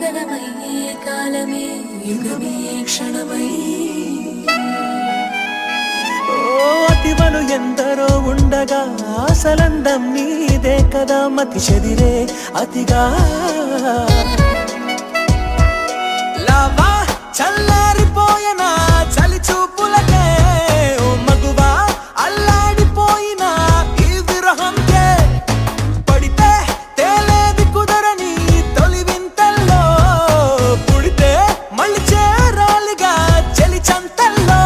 గగనమై కాలమే యుగమే క్షణమై అతివలు ఎందరో ఉండగా అసలందం నీదే కదా మతి చెదిరే అతిగా లావా చల్లారిపోయినా చలి చూపులకే ఓ మగువా అల్లాడిపోయినా ఈ విరహంకే పడితే తేలేది కుదరని తొలి వింతల్లో పుడితే మళ్ళీ చేరాలిగా చలి చంతల్లో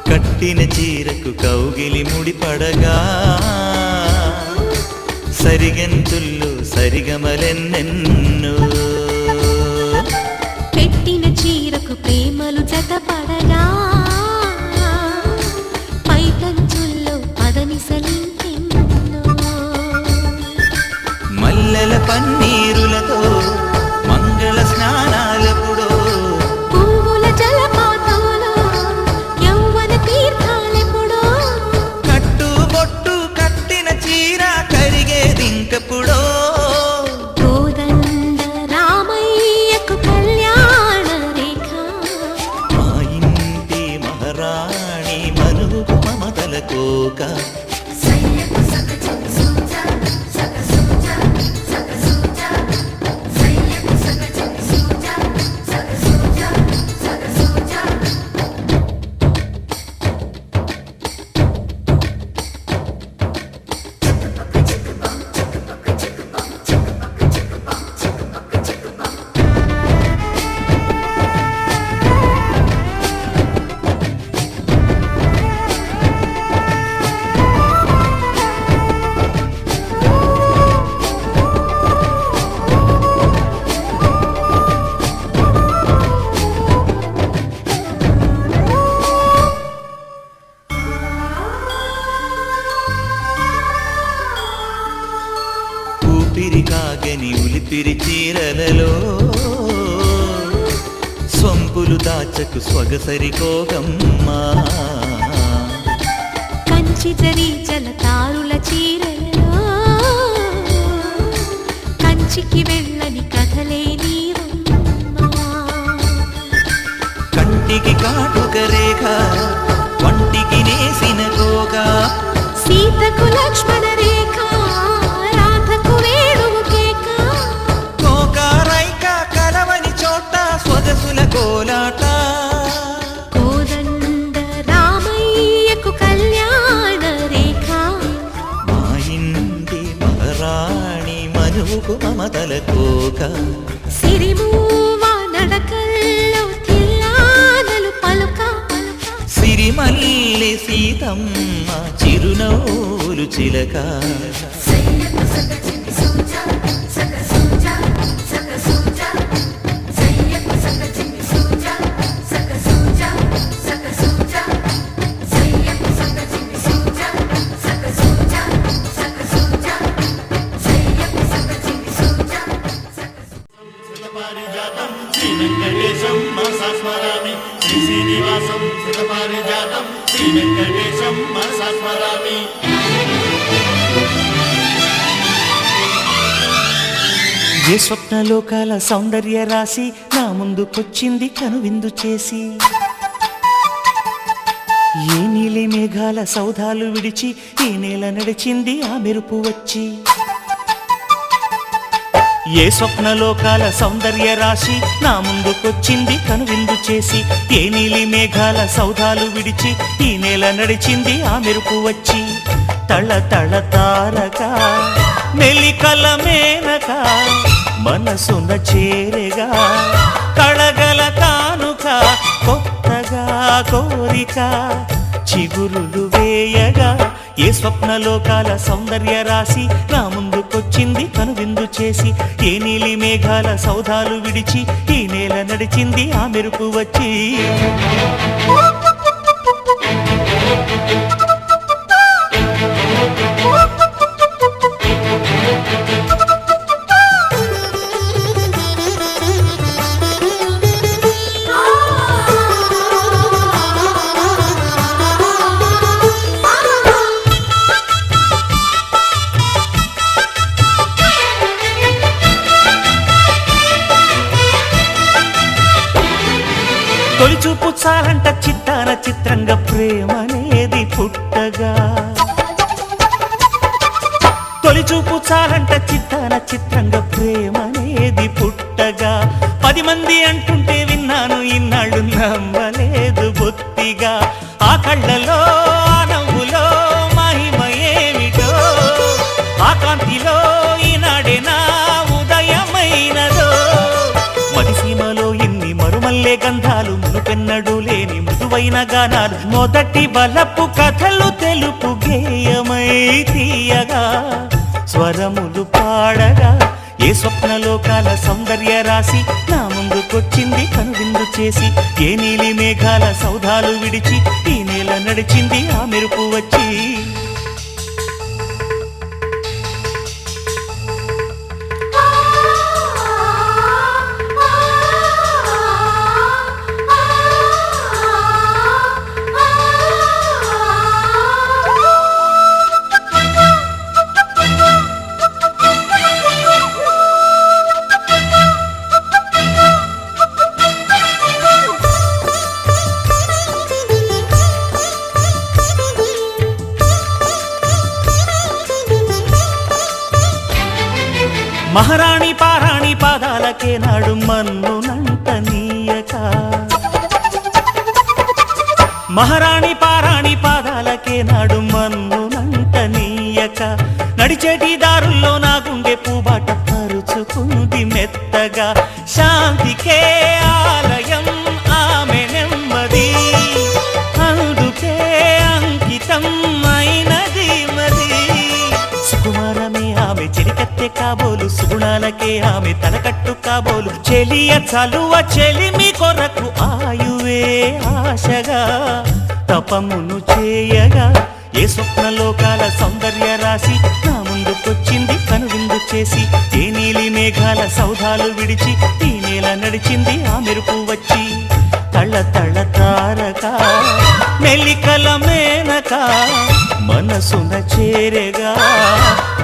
కట్టిన చీరకు కౌగిలి ముడిపడగా సరిగంతుల్లో సరిగమలెన్నెన్నో పెట్టిన చీరకు ప్రేమలు జతపడగా పైకంచుల్లో పదనిసలింకెన్నో మల్లెల పన్నీరులతో మంగళ స్నానాలెప్పుడో పువ్వుల జలపాతంలో యవ్వన తీర్థాలెప్పుడో కట్టుబొట్టు కట్టిన చీర కరిగేదింకెప్పుడో కోదండ రామయ్యకు కళ్యాణ రేఖ మా ఇంటి మహారాణి మనువు మమతల కోక కాగని ఉలిపిరి చీరలలో సొంపులు దాచకు స్వగసరి కోగమ్మా కంచి జరి జలతారుల చీరలలో కంచికి వెళ్ళని కథలే నీవమ్మా కంటికి కాటుక రేఖ వంటికి నేసిన కోగా సీతకు లక్ష్మణ రేఖ రాధకు వేణువు కేక కోకారైక కలవని చోట స్వగసుల కోలాట కోదండ రామయ్యకు కళ్యాణ రేఖ మా ఇంటి మహారాణి మనువుకు మమతల కోక సిరిమూవ నడకల్లో తిల్లానలు పలుక సిరిమల్లె సీతమ్మ చిరునవ్వులు చిలక శ్రీ వెంకటేశం మనసా స్మరామి శ్రీ శ్రీనివాసం సుతపారిజాతం శ్రీ వెంకటేశం మనసా స్మరామి. ఏ స్వప్నలోకాల సౌందర్య రాశి నా ముందుకొచ్చింది కనువిందు చేసి, ఏ నీలి మేఘాల సౌధాలు విడిచి ఈ నేల నడిచింది ఆ మెరుపు వచ్చి. ఏ స్వప్నలోకాల సౌందర్య రాశి నా ముందుకొచ్చింది కనువిందు చేసి, ఏ నీలి మేఘాల సౌధాలు విడిచి ఈ నేల నడిచింది ఆ మెరుపు వచ్చి. తళ తళ తారక మెలికల మేనక మనసున చేరగా కళగల కానుక కొత్తగా కోరిక చిగురులు వేయగా. ఏ స్వప్నలోకాల సౌందర్య రాశి నా ముందుకొచ్చింది కనువిందు చేసి, ఏ నీలి మేఘాల సౌధాలు విడిచి ఈ నేల నడిచింది ఆ మెరుపు వచ్చి. తొలిచూపు చాలంట చిత్తాన చిత్రంగా ప్రేమనేది పుట్టగా, తొలిచూపు చాలంట చిత్తాన చిత్రంగా ప్రేమనేది పుట్టగా. 10 మంది అంటుంటే విన్నాను ఇన్నాళ్ళు నమ్మలేదు బొత్తిగా. ఆ కళ్ళలో ఆ నవ్వులో మహిమ ఏమిటో, ఆ కాంతిలో ఈనాడే నా ఉదయమైనదో. మదిసీమలో ఇన్ని మరుమల్లే గంధాలు మునుపెన్నడు లేని మృదువైన గానాలు, మొదటి బలపు కథలు తెలుపు గేయమై తీయగా స్వరములు పాడగా. ఏ స్వప్నలోకాల సౌందర్య రాశి నా ముందుకొచ్చింది కనువిందు చేసి, ఏ నీలి మేఘాల సౌధాలు విడిచి ఈ నేల నడిచింది ఆ మెరుపు వచ్చి. మహారాణి పారాణి పాదాలకే నాడు మన్నునంట నీయక, మహారాణి పారాణి పాదాలకే నాడు మన్నునంట నీయక. నడిచేటి దారుల్లో నా గుండె పూబాట పరుచుకుంది మెత్తగా. శాంతికే ఆలయం ఆమె నెమ్మది, అందుకే అంకితం అయినది మది. సుకుమారమే ఆమె చెలికత్తె కాబోలు, సుగుణాలకే ఆమె తలకట్టు కాబోలు. చెలియ చలువ చెలిమి కొరకు ఆయువే ఆశగా తపమును చేయగా. ఏ స్వప్నలోకాల సౌందర్య రాశి నా ముందుకొచ్చింది కనువిందు చేసి, ఏ నీలి మేఘాల సౌధాలు విడిచి ఈ నేల నడిచింది ఆ మెరుపు వచ్చి. తళ తళ తారక మెలికల మేనక మనసున చేరగా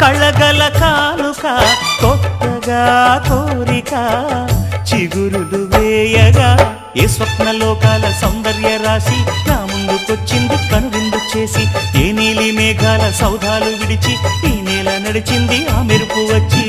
కళగల కానుక కొత్తగా కోరిక చిగురులు వేయగా. ఏ స్వప్నలోకాల సౌందర్య రాశి నా ముందుకొచ్చింది కనువిందు చేసి, ఏ నీలి మేఘాల సౌధాలు విడిచి ఈ నేల నడిచింది ఆ మెరుపు వచ్చి.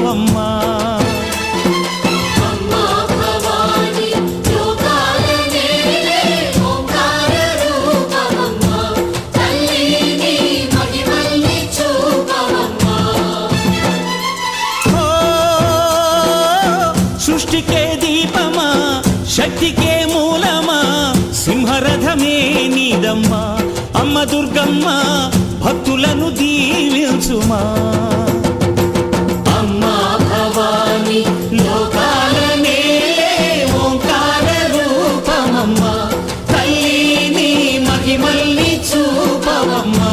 చూపవమ్మా. అమ్మా భవాని లోకాల నేలే ఓంకార రూపమమ్మా తల్లి నీ మహిమల్ని చూపవమ్మా. ఓ సృష్టికే దీపమా శక్తికే మూలమా సింహరథమే నీదమ్మా అమ్మ దుర్గమ్మ భక్తులను దీవించుమా. అమ్మా భవాని లోకాల నేలే ఓంకార రూపమమ్మా తల్లి నీ మహిమల్ని చూపవమ్మా.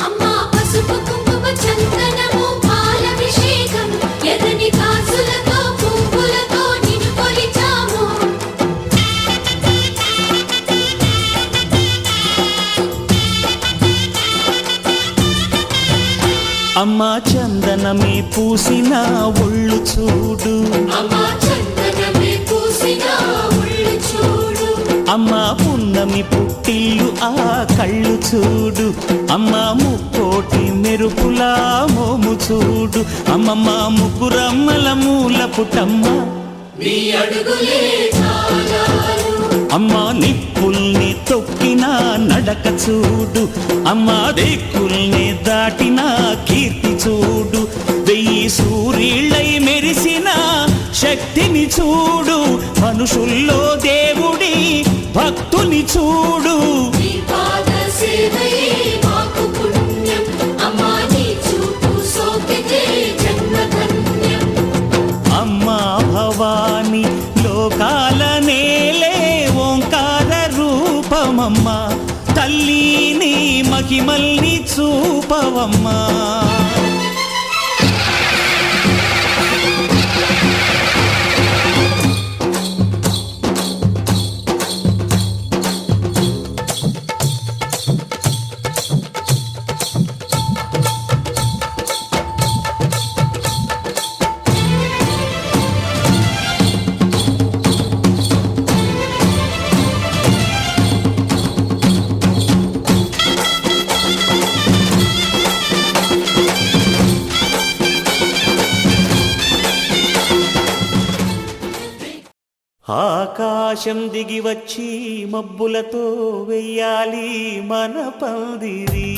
అమ్మా పసుపు కుంకుమ చందనము పాలభిషేకం ఎర్రని కాసులతో పువ్వులతో నిన్ను కొలిచాము. అమ్మా చందనమే పూసిన ఒళ్ళు చూడు అమ్మా చందనమే పూసిన ఒళ్ళు చూడు. అమ్మా పున్నమి పుట్టిల్లు ఆ కళ్ళు చూడు అమ్మా ముక్కోటి మెరుపులా మోము చూడు అమ్మమ్మ ముగ్గురమ్మల మూల పుట్టమ్మ నీ అడుగులే చాలాలు. అమ్మా నిప్పుల్ని తొక్కిన నడక చూడు అమ్మా దిక్కుల్ని దాటిన కీర్తి చూడు 1000 సూర్యుళ్ళై మెరిసిన శక్తిని చూడు మనుషుల్లో దేవుడి భక్తుని చూడు. నీ పాద సేవయే మాకు పుణ్యం అమ్మా నీ చూపు సోకితే జన్మధన్యం. అమ్మా భవాని లోకాల నేలే ఓంకార రూపమమ్మా తల్లి నీ మహిమల్ని చూపవమ్మా. ఆకాశం దిగి వచ్చి మబ్బులతో వెయ్యాలి మన పందిరి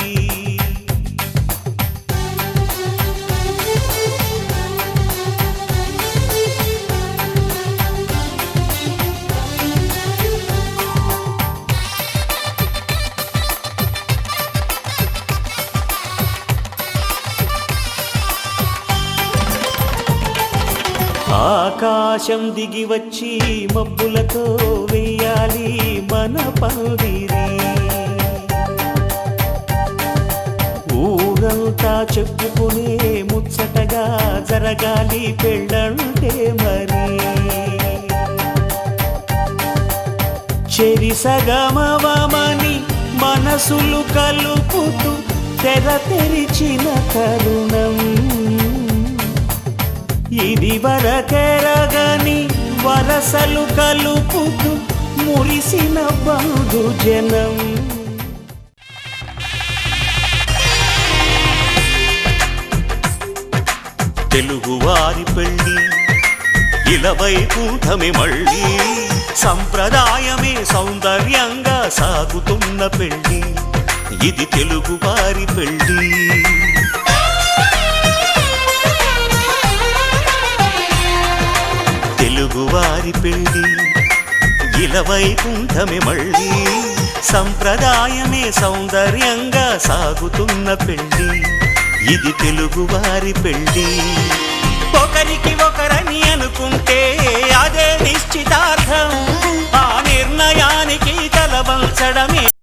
ఆకాశం దిగి వచ్చి మబ్బులతో వెయ్యాలి మన పందిరి ఊరంతా చెప్పుకునే ముచ్చటగా జరగాలి పెళ్ళంటే మరి చెరిసగమవమని మనసులు కలుపుతూ తెర తెరిచిన తరుణం ఇది వరకెరగని వరసలు కలుపుతూ మురిసిన బంధుజనం తెలుగువారి పెళ్ళి ఇలవై కూటమి మళ్ళీ సంప్రదాయమే సౌందర్యంగా సాగుతున్న పెళ్ళి ఇది తెలుగువారి పెళ్ళి తెలుగువారి పెళ్ళి ఇలవై కూటమి మళ్ళీ సంప్రదాయమే సౌందర్యంగా సాగుతున్న పెళ్ళి ఇది తెలుగువారి పెళ్ళి ఒకరికి ఒకరని అనుకుంటే అదే నిశ్చితార్థం ఆ నిర్ణయానికి తలవంచడమే